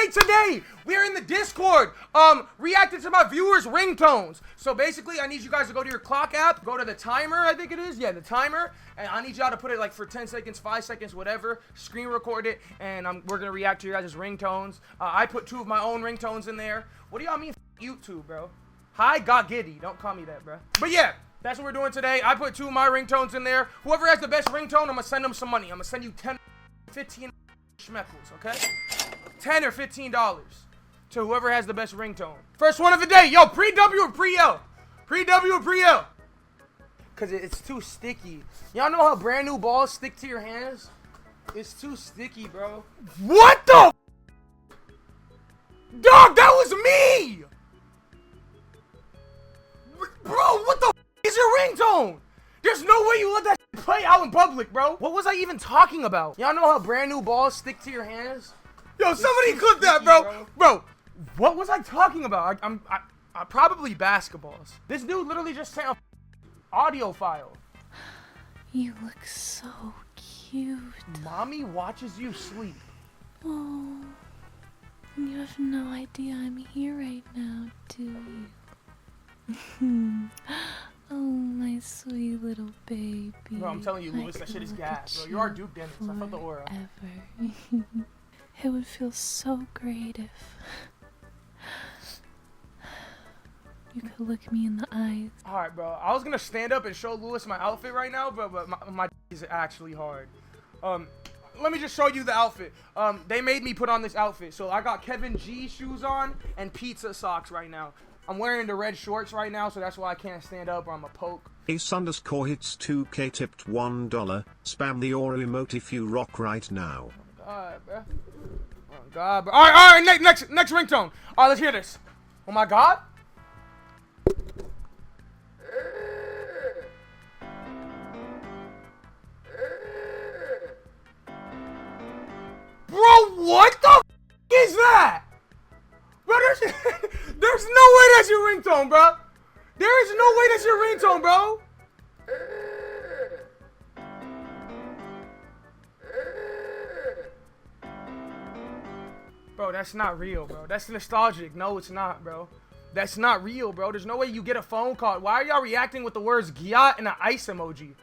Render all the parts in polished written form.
today we are in the Discord, reacting to my viewers' ringtones. So basically, I need you guys to go to your clock app, go to the timer, I think it is, yeah, the timer, and I need y'all to put it like for 10 seconds, 5 seconds, whatever, screen record it, and we're gonna react to your guys' ringtones. I put 2 of my own ringtones in there. What do y'all mean, YouTube, bro? Hi, got giddy, don't call me that, bro. But yeah, that's what we're doing today. I put 2 of my ringtones in there. Whoever has the best ringtone, I'm gonna send them some money. I'm gonna send you 10, 15 schmeckles, okay? $10 or $15 to whoever has the best ringtone. First one of the day. Yo, pre-W or pre-L? Pre-W or pre-L? Because it's too sticky. Y'all know how brand new balls stick to your hands? It's too sticky, bro. What the? Dog, that was me! Bro, what the is your ringtone? There's no way you let that play out in public, bro. What was I even talking about? Y'all know how brand new balls stick to your hands? Yo, somebody clip that, bro. Bro, what was I talking about? I probably basketballs. This dude literally just sent a audio file. You look so cute. Mommy watches you sleep. Oh, you have no idea I'm here right now, do you? Oh, my sweet little baby. Bro, I'm telling you, Louis, that shit is gas. Bro, you are Duke Dennis. I felt the aura. Ever. It would feel so great if you could look me in the eyes. Alright, bro. I was gonna stand up and show Louis my outfit right now, but my is actually hard. Let me just show you the outfit. They made me put on this outfit. So I got Kevin G shoes on and pizza socks right now. I'm wearing the red shorts right now, so that's why I can't stand up or I'm a poke. Ace_hits 2K tipped $1. Spam the aura emote if you rock right now. Oh God, bro. Oh God, bro. All right. Next ringtone. All right, let's hear this. Oh my God. Bro, what the f is that? Bro, there's no way that's your ringtone, bro. There is no way that's your ringtone, bro. Bro, that's not real, bro. That's nostalgic. No, it's not, bro. That's not real, bro. There's no way you get a phone call. Why are y'all reacting with the words gyat and an ice emoji?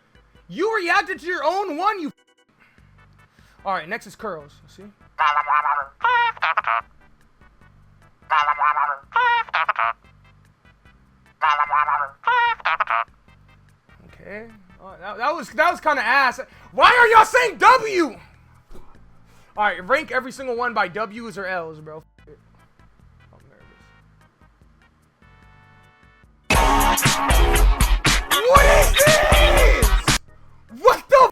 You reacted to your own one, you. All right, next is curls. See? Okay. That was kind of ass. Why are y'all saying W? All right, rank every single one by W's or L's, bro. I'm nervous. What is this? What the?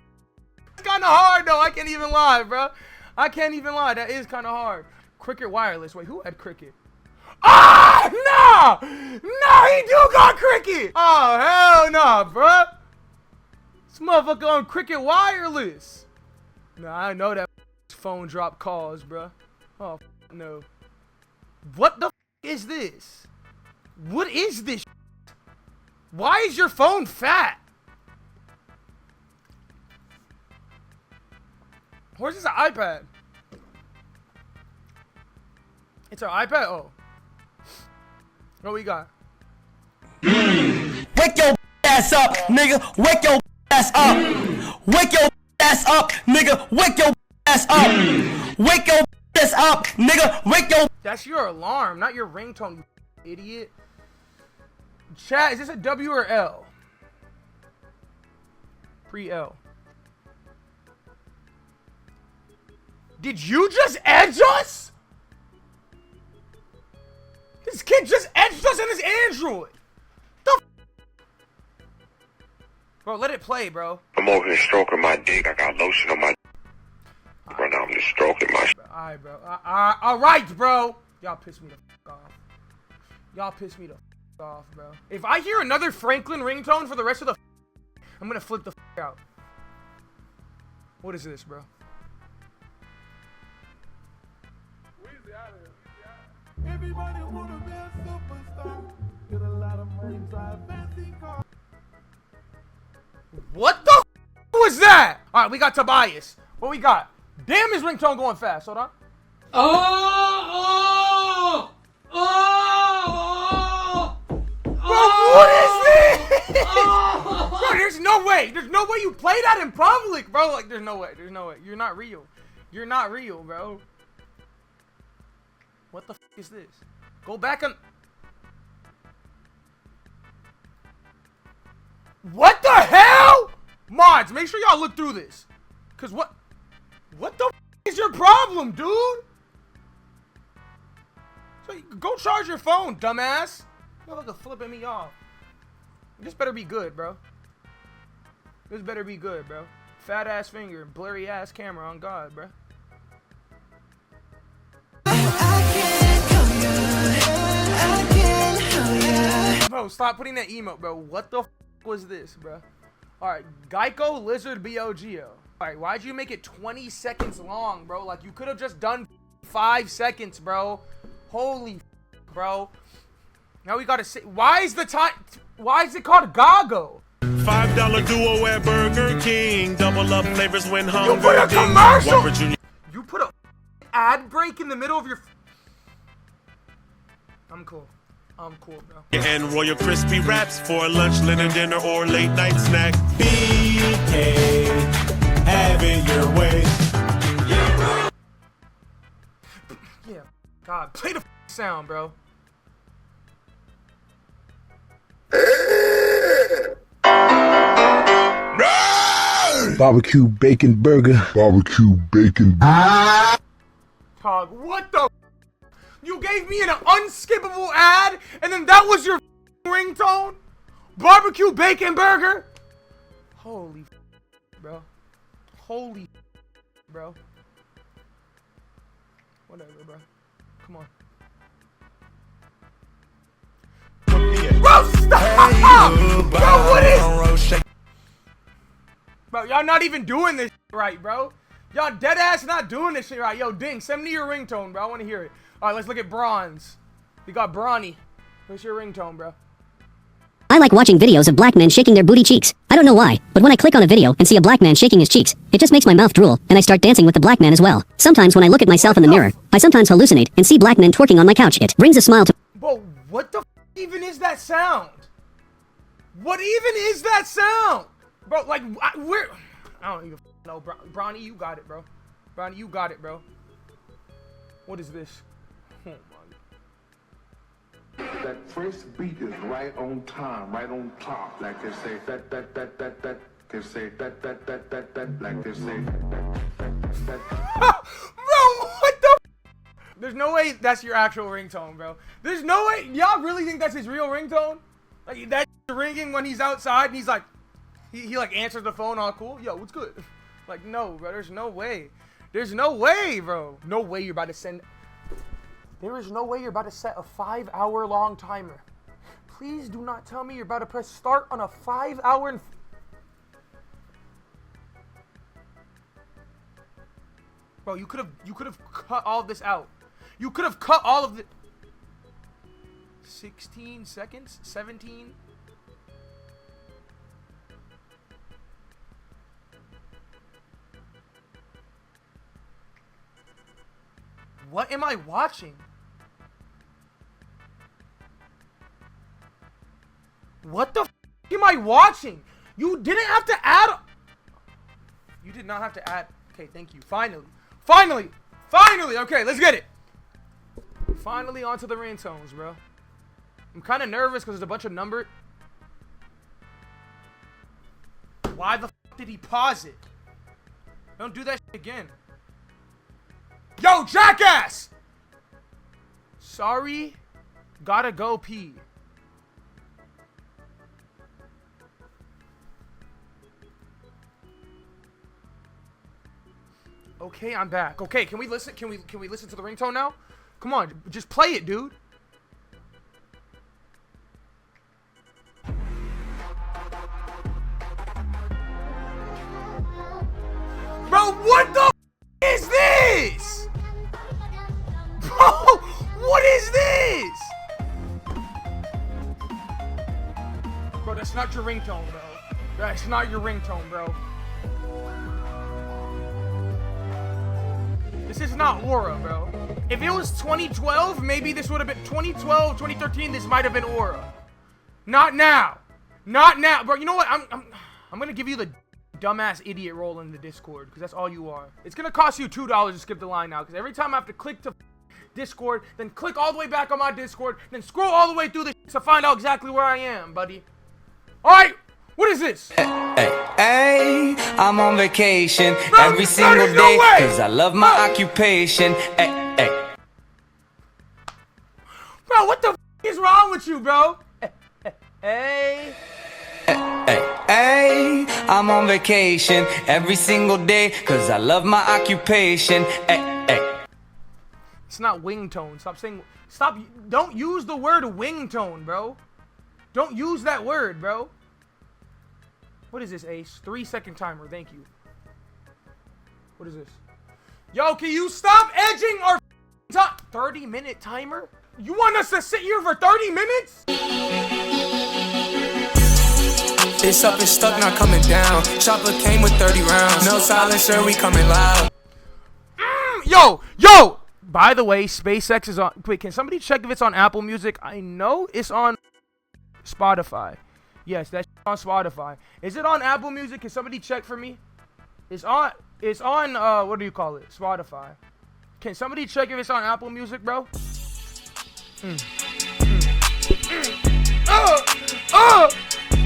It's kind of hard though. I can't even lie, bro. I can't even lie. That is kind of hard. Cricket wireless. Wait, who had cricket? Ah, no! No, he do got cricket! Oh, hell no, bro. This motherfucker on cricket wireless. Nah, I know that phone drop calls, bro. Oh, no. What the is this? What is this? Why is your phone fat? Or is this an iPad? It's an iPad? Oh. What we got? Wake your ass up, nigga. Wake your ass up. Wake your ass up, nigga. Wake your ass up. Wake your ass up, nigga. Wake your. That's your alarm, not your ringtone, you idiot. Chat, is this a W or L? Pre-L. Did you just edge us? This kid just edged us in his Android. The bro, let it play, bro. I'm over here stroking my dick. I got lotion on my right now. I'm just stroking my Alright, bro. Alright, bro. Y'all piss me the f off. Y'all piss me the f off, bro. If I hear another Franklin ringtone for the rest of the I'm gonna flip the f out. What is this, bro? Everybody wanna be a superstar. Get a lot of money, drive fancy cars. What the f was that? Alright, we got Tobias. What we got? Damn, his ringtone going fast. Hold on. Oh, Bro, there's no way. There's no way you play that in public, bro. Like, there's no way. There's no way. You're not real. You're not real, bro. What the f is this? Go back on. What the hell? Mods, make sure y'all look through this. Cause what the f is your problem, dude? So go charge your phone, dumbass. You're like flipping me off. This better be good, bro. This better be good, bro. Fat ass finger, blurry ass camera on God, bro. Bro, stop putting that emote, bro. What the f was this, bro? Alright, Geico Lizard BOGO. Alright, why'd you make it 20 seconds long, bro? Like, you could have just done 5 seconds, bro. Holy f, bro. Now we gotta say, why is it called Gago? $5 duo at Burger King. Double up flavors when hungry. You put a commercial! You put a ad break in the middle of your... I'm cool. I'm cool, bro. And Royal Crispy Wraps for lunch, dinner, dinner, or late night snack. BK, have it your way. Yeah, God, play the sound, bro. Barbecue bacon burger. Barbecue bacon. Dog, what the? You gave me an unskippable ad, and then that was your ringtone? Barbecue bacon burger? Holy bro. Holy bro. Whatever, bro. Come on. Bro, stop! Bro, what is... Bro, y'all not even doing this right, bro. Y'all dead ass not doing this shit right. Yo, Ding, send me your ringtone, bro. I want to hear it. All right, let's look at Bronze. We got Brawny. What's your ringtone, bro? I like watching videos of black men shaking their booty cheeks. I don't know why, but when I click on a video and see a black man shaking his cheeks, it just makes my mouth drool, and I start dancing with the black man as well. Sometimes when I look at myself in the mirror, I sometimes hallucinate and see black men twerking on my couch. It brings a smile to... Bro, what the f even is that sound? What even is that sound? Bro, like, where... I don't even know, bro. Bronny, you got it, bro. Bronny, you got it, bro. What is this? Oh, my. That first beat is right on time, right on top. Like they say, that. They say, that. Like they say, that. Bro, what the f? There's no way that's your actual ringtone, bro. There's no way. Y'all really think that's his real ringtone? Like, that's ringing when he's outside and he's like, he like answers the phone all cool. Yo, what's good? Like, no, bro. There's no way. There's no way, bro. No way you're about to send... There is no way you're about to set a 5-hour-long timer. Please do not tell me you're about to press start on a 5-hour and... Bro, you could have cut all of this out. You could have cut all of the... 16 seconds? 17? What am I watching? What the f am I watching? You didn't have to add... You did not have to add... Okay, thank you. Finally. Finally! Finally! Okay, let's get it. Finally onto the ringtones, bro. I'm kind of nervous because there's a bunch of numbers. Why the f did he pause it? Don't do that shit again. Yo, jackass! Sorry, gotta go pee. Okay, I'm back. Okay, can we listen? Can we listen to the ringtone now? Come on, just play it, dude. Bro, what the f is this? Bro, what is this? Bro, that's not your ringtone, bro. That's not your ringtone, bro. This is not Aura, bro. If it was 2012, maybe this would have been 2012, 2013, this might have been Aura. Not now. Not now, bro. You know what? I'm gonna give you the dumbass idiot role in the Discord, because that's all you are. It's gonna cost you $2 to skip the line now, because every time I have to click to Discord, then click all the way back on my Discord, then scroll all the way through the to find out exactly where I am, buddy. Alright, what is this? Hey, I'm on vacation No, every single there's no day way. cause I love my occupation. Hey, Bro, what the f is wrong with you, bro? Hey. hey, I'm on vacation every single day cause I love my occupation. Hey. It's not wingtone. Stop saying. Stop. Don't use the word wingtone, bro. Don't use that word, bro. What is this, Ace? 3-second timer. Thank you. What is this? Yo, can you stop edging our 30-minute timer? You want us to sit here for 30 minutes? It's up and stuck, not coming down. Chopper came with 30 rounds. No silencer, we coming loud. Yo! By the way, SpaceX is on. Wait, can somebody check if it's on Apple Music? I know it's on Spotify. Yes, that's on Spotify. Is it on Apple Music? Can somebody check for me? It's on what do you call it? Spotify. Can somebody check if it's on Apple Music, bro? Oh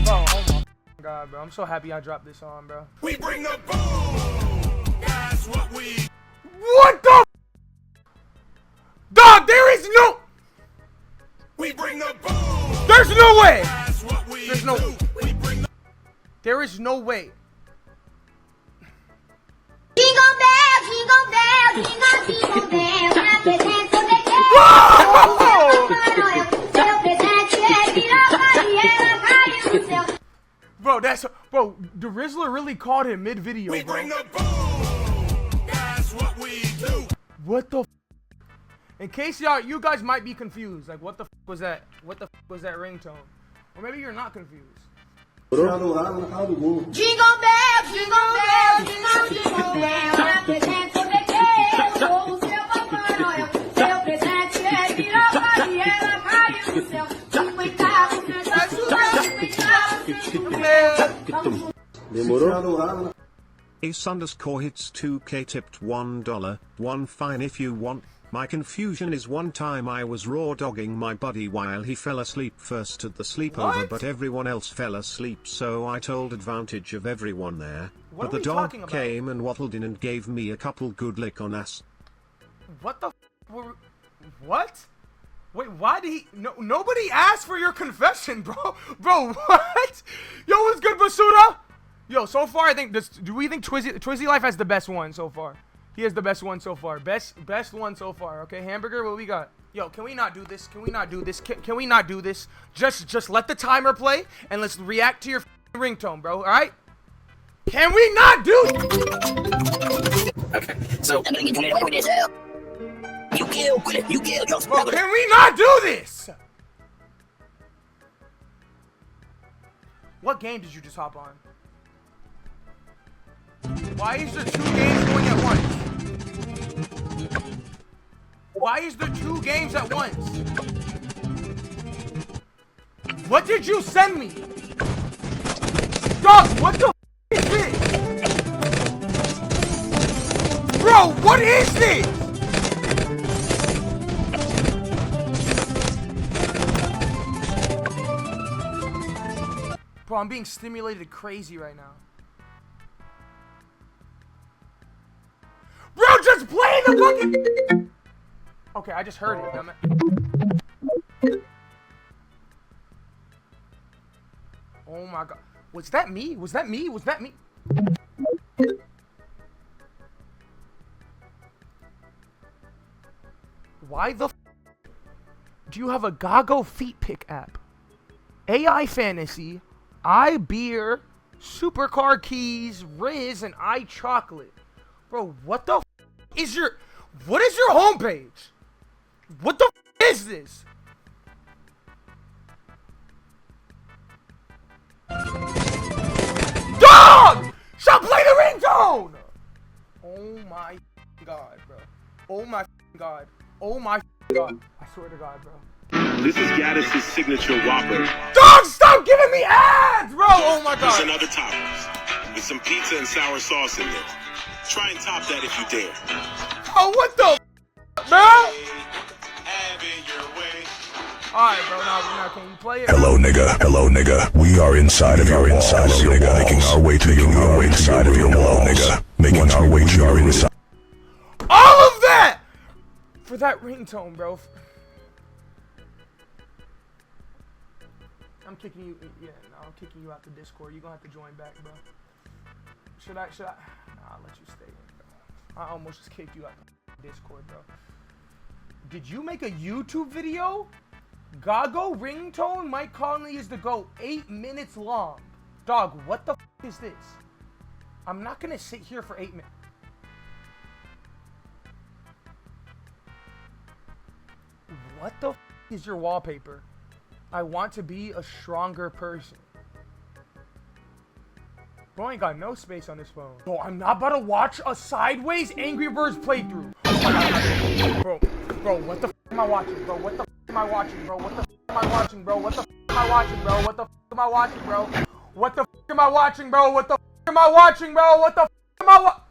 my God, bro. I'm so happy I dropped this song, bro. We bring the boom. That's what we. What the? Dog, there is no. We bring the boom. There's no way. That's what we There's no. do. We bring the. There is no way. Jingle bell, jingle bell, rappresento de que. Seu presente é virar Maria, cai no céu. Bro, the Rizzler really called him mid-video, We bro. bring the boom. That's what we do. What the? In case you guys might be confused, like what the was that? What the was that ringtone? Or maybe you're not confused. Jingle bell, jingle bell, jingle bell, rappresento de que. Sou o seu Papai Noel. Seu presente é virar Maria, cai no céu. 50 Ace_hits 2K tipped $1. One fine if you want. My confusion is one time I was raw dogging my buddy while he fell asleep first at the sleepover, What? but everyone else fell asleep, so I told advantage of everyone there. What But are the we dog talking about? came and waddled in and gave me a couple good lick on ass. What the? What? Wait, why did he? No, nobody asked for your confession, bro. Bro, what? Yo, what's good, Basuda? Yo, so far I think this. Do we think Twizzy Life has the best one so far? He has the best one so far. Best one so far. Okay, Hamburger, what we got? Yo, can we not do this? Can we not do this? Can we not do this? Just let the timer play and let's react to your ringtone, bro. All right? Can we not do? Okay, so you kill, Bro, can we not do this? What game did you just hop on? Why is there 2 games going at once? Why is there 2 games at once? What did you send me? Dog, what the is this? Bro, what is this? Bro, I'm being stimulated crazy right now. Bro, just play the fucking. Okay, I just heard it, damn it. Oh my God. Was that me? Was that me? Was that me? Why the f do you have a Gago feet pick app? AI Fantasy, iBeer, Supercar Keys, Riz, and iChocolate. Bro, what the f is your homepage? What the f is this? Dog! Stop playing the ringtone! Oh my God, bro. Oh my God. Oh my God. I swear to God, bro. This is Gaddis' signature Whopper. Dog, stop giving me ads, bro! Oh my There's god. another toppers with some pizza and sour sauce in there. Try and top that if you dare. Oh, what the bro? Have it your way. Alright, bro, now can you play it? Hello, nigga. We are inside of your walls, nigga. Making our way to your inside of your wall, nigga. Making our way to your inside. All of that for that ringtone, bro. I'm kicking you. Yeah, no, I'm kicking you out the Discord. You're gonna have to join back, bro. Should I? Nah, I'll let you stay in, bro. I almost just kicked you out the Discord, bro. Did you make a YouTube video? Gago ringtone Mike Conley is the GOAT. 8 minutes long. Dog, what the is this? I'm not gonna sit here for 8 minutes. What the is your wallpaper? I want to be a stronger person. Bro ain't got no space on his phone. Bro, I'm not about to watch a sideways Angry Birds playthrough. Bro, what the am I watching? Bro, what the am I watching? Bro, what the am I watching? Bro, what the am I watching? Bro, what the am I watching? Bro, what the am I watching? Bro, what the am I watching? Bro, what the am I watching?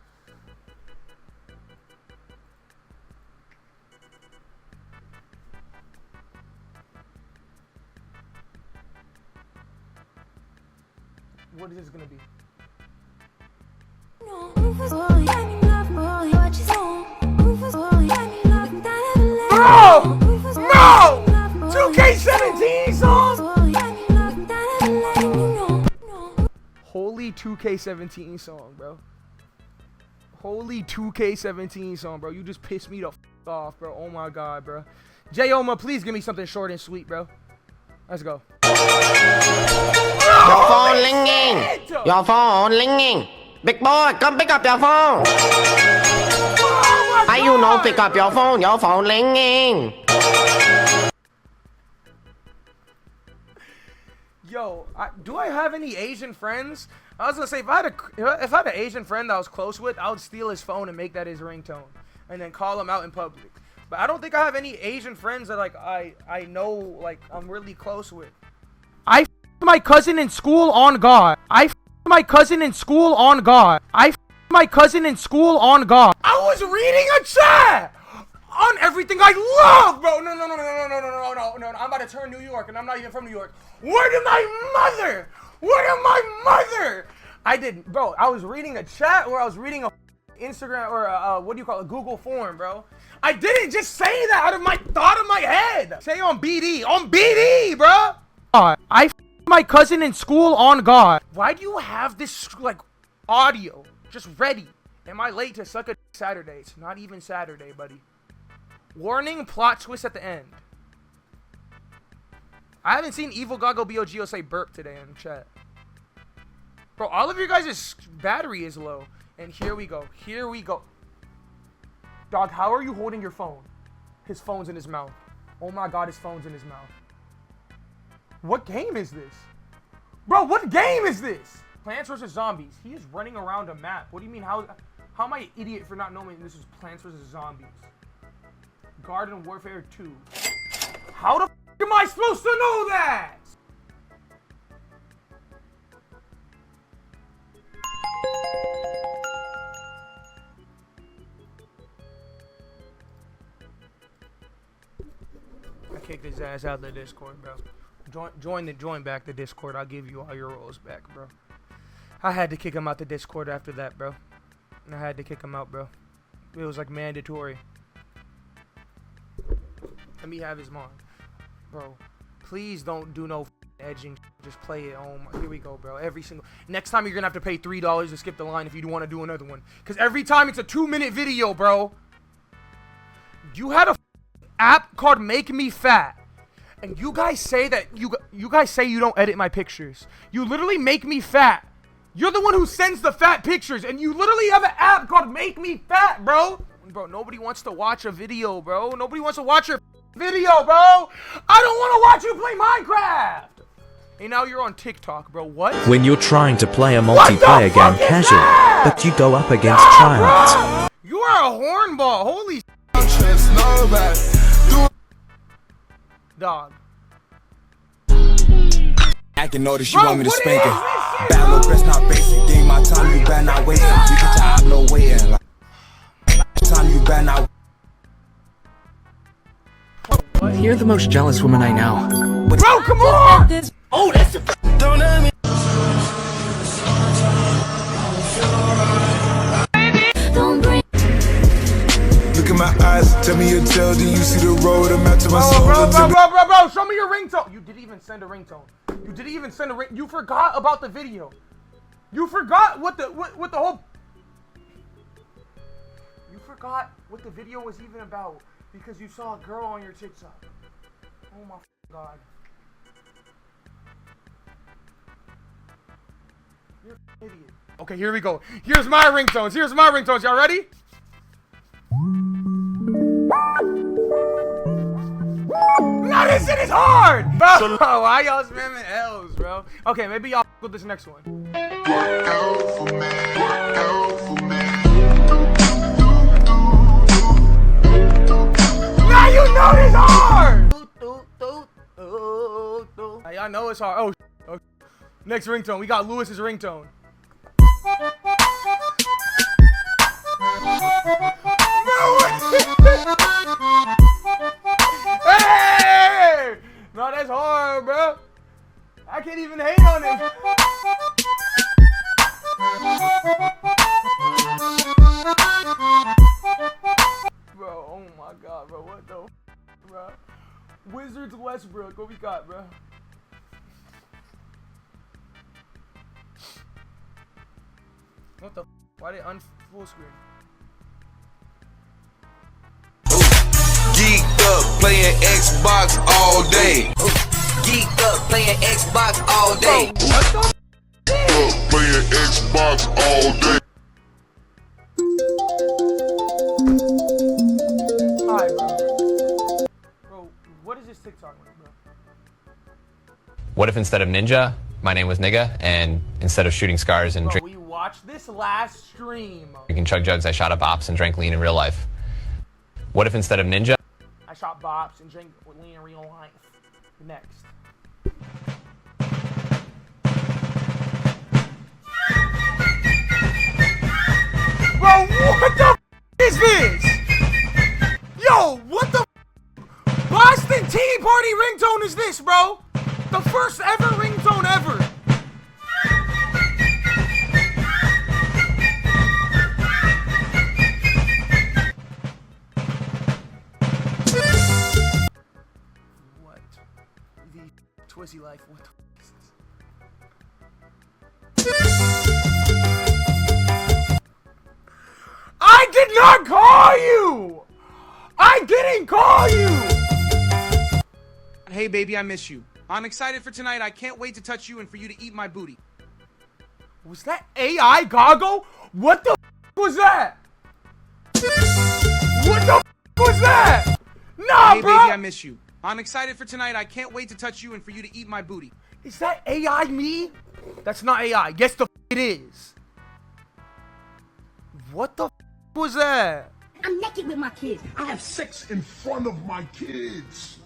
What is this gonna be? Bro! No! 2K17 song? Holy 2K17 song, bro. Holy 2K17 song, bro. You just pissed me the f off, bro. Oh my god, bro. J-Oma, please give me something short and sweet, bro. Let's go. Your phone ringing. Your phone ringing. Big boy, come pick up your phone. How you know pick up your phone? Your phone ringing. Yo, do I have any Asian friends? I was gonna say if I had an Asian friend that I was close with, I would steal his phone and make that his ringtone, and then call him out in public. But I don't think I have any Asian friends that like I know like I'm really close with. I my cousin in school on God. I my cousin in school on God. I my cousin in school on God. I was reading a chat on everything I love, bro. No. I'm about to turn New York, and I'm not even from New York. Where did my mother? I didn't, bro. I was reading a chat, or I was reading a Instagram, or what do you call it? A Google form, bro. I didn't just say that out of my thought of my head. Say on BD, bro. I my cousin in school on God. Why do you have this like audio just ready? Am I late to suck a Saturday? It's not even Saturday, buddy. Warning, plot twist at the end. I haven't seen Evil Gago BOGO say burp today in chat. Bro, all of your guys' battery is low. And here we go. Dog, how are you holding your phone? His phone's in his mouth. Oh my god, his phone's in his mouth. What game is this? Bro, what game is this? Plants vs. Zombies. He is running around a map. What do you mean? How am I an idiot for not knowing this is Plants vs. Zombies? Garden Warfare 2. How the f am I supposed to know that? I kicked his ass out of the Discord, bro. Join back the Discord. I'll give you all your roles back, bro. I had to kick him out the Discord after that, bro. I had to kick him out, bro. It was like mandatory. Let me have his mom. Bro, please don't do no edging. Just play it. Oh my, here we go, bro. Next time you're gonna have to pay $3 to skip the line if you want to do another one. Cause every time it's a 2-minute video, bro. You had a app called Make Me Fat. And you guys say that you guys say you don't edit my pictures. You literally make me fat. You're the one who sends the fat pictures, and you literally have an app called Make Me Fat, bro. Bro, nobody wants to watch a video, bro. Nobody wants to watch your video, bro. I don't want to watch you play Minecraft. Hey, now you're on TikTok, bro. What? When you're trying to play a multiplayer game casual, but you go up against tryhards. You are a hornball. Holy Dog. I can notice you Bro, want me to what spank is it. this shit, Bad little bitch, not basic. Give me my time, you better not waste it. You get your eye, no waiting. Like, time, you better not. You're the most jealous woman I know. Bro, come on! Oh, that's the. Don't let me. Look at my eyes, tell me your tale. Do you see the road? I'm out to my soul. Bro, show me your ringtone. You didn't even send a ringtone. You didn't even send a ring. You forgot about the video. You forgot what the whole. You forgot what the video was even about because you saw a girl on your TikTok. Oh my god. You're an idiot. Okay, here we go. Here's my ringtones. Y'all ready? No, this shit is hard! Bro, why y'all spamming L's, bro? Okay, maybe y'all with this next one. Now you know this hard! Y'all know it's hard. Oh, next ringtone. We got Lewis's ringtone. Hey! No, that's hard, bro. I can't even hate on it. Bro, oh my god, bro. What the bro? Wizards Westbrook. What we got, bro? What the why they full screen? Geeked up, playing Xbox all day. Geeked up, playing Xbox all day. What the Playing Xbox all day. Alright, bro. Bro, what is this TikTok with, bro? What if instead of ninja, my name was nigga, and instead of shooting scars and Bro, we watched this last stream. drinking chug jugs, I shot up ops and drank lean in real life? What if instead of ninja? I shot bops and drank lean in real life. Next. Bro, what the is this? Yo, what the Boston Tea Party ringtone is this, bro? The first ever ringtone ever. What? The Twizzy life. What the is this? I did not call you! I didn't call you! Hey baby, I miss you. I'm excited for tonight. I can't wait to touch you and for you to eat my booty. Was that AI Goggle? What the was that? What the was that? Nah, hey, bro. Hey baby, I miss you. I'm excited for tonight. I can't wait to touch you and for you to eat my booty. Is that AI me? That's not AI. Yes, the it is. What the was that? I'm naked with my kids. I have sex in front of my kids.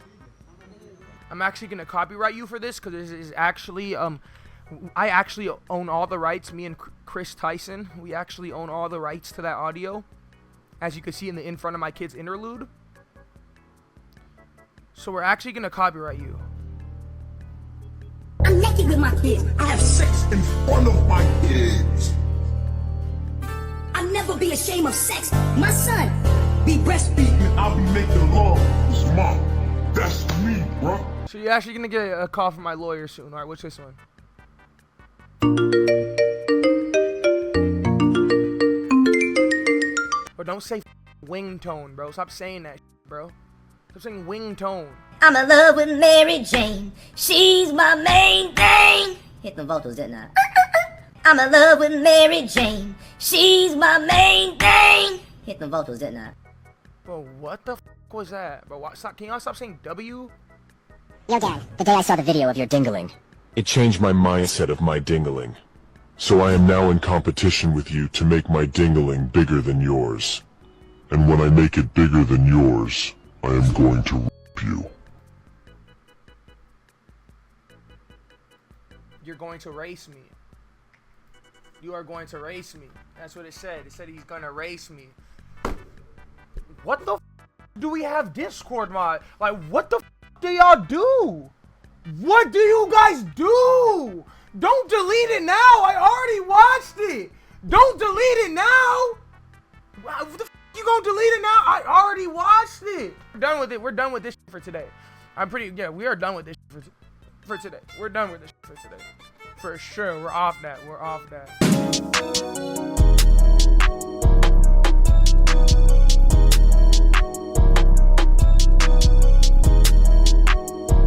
I'm actually gonna copyright you for this because this is actually I actually own all the rights. Me and Chris Tyson, we actually own all the rights to that audio, as you can see in the in front of my kids interlude. So we're actually gonna copyright you. I'm naked with my kids. I have sex in front of my kids. I'll never be ashamed of sex. My son be breastfeeding. I'll be making love. It's mom. That's me, bro. So you're actually gonna get a call from my lawyer soon. All right, what's this one? Or don't say wing tone, bro. Stop saying that, bro. Stop saying wing tone. I'm in love with Mary Jane. She's my main thing. Hit the vocals, didn't I? I'm in love with Mary Jane. She's my main thing. Hit the vocals, didn't I? Bro, what the was that? Bro, stop, can y'all stop saying W? Yo, Dad, the day I saw the video of your dingling. It changed my mindset of my dingling. So I am now in competition with you to make my dingling bigger than yours. And when I make it bigger than yours, I am going to rip you. You're going to race me. You are going to race me. That's what it said. It said he's gonna race me. What the f do we have Discord mod? Like, what the f do y'all do? What do you guys do? Don't delete it now. I already watched it. Don't delete it now. What the f you gonna delete it now? I already watched it. We're done with it. We're done with this for today. Yeah, we are done with this for today. We're done with this for today. For sure. We're off that. We're off that.